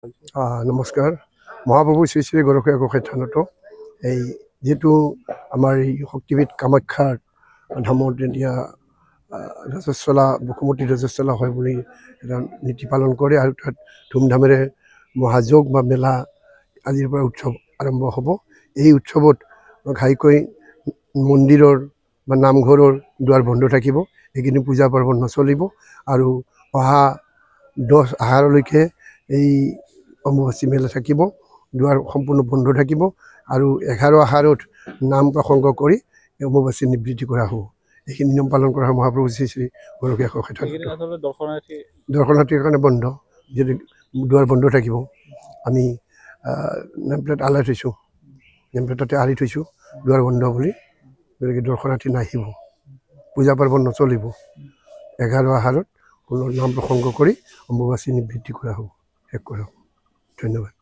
নমস্কাৰ। মহাপ্ৰভু শ্ৰী শ্ৰী গৰখীয়া গোসাঁই থানতো এই যিটো আমাৰ এই শক্তিপীঠ কামাখ্যাৰ ধামত এতিয়া ৰজস্বলা বসুমতী ৰজস্বলা হয় বুলি এটা নীতি পালন কৰে আৰু তাত ধুমধামেৰে মহাযোগ বা মেলা আজিৰ পৰা উৎসৱ আৰম্ভ হ'ব। এই উৎসৱত ঘাইকৈ মন্দিৰৰ বা নামঘৰৰ দুৱাৰ বন্ধ থাকিব। এইখিনি পূজা পাৰ্বণ নচলিব আৰু অহা 10 আহাৰলৈকে এই অম্বুবাচী মেলা থাকিব। দুৱাৰ সম্পূৰ্ণ বন্ধ থাকিব আৰু 11 আহাৰত নাম প্ৰসংগ কৰি অম্বুবাচী নিবৃত্তি কৰা হ'ব। এইখিনি নিয়ম পালন কৰা হয় মহাপ্ৰভু শ্ৰী শ্ৰী গৰখীয়া গোসাঁই থানত। দৰ্শনাৰ্থীৰ কাৰণে বন্ধ, যদি দুৱাৰ বন্ধ থাকিব। আমি নেমপ্লেট আলাই থৈছোঁ, নেমপ্লেটতে আঁৰি থৈছোঁ দুৱাৰ বন্ধ বুলি, গতিকে দৰ্শনাৰ্থী নাহিব, পূজা পাৰ্বণ নচলিব। 11 আহাৰত কোনো নাম প্ৰসংগ কৰি অম্বুবাচী নিবৃত্তি কৰা হ'ব, শেষ কৰা হ'ব। ধন্যবাদ।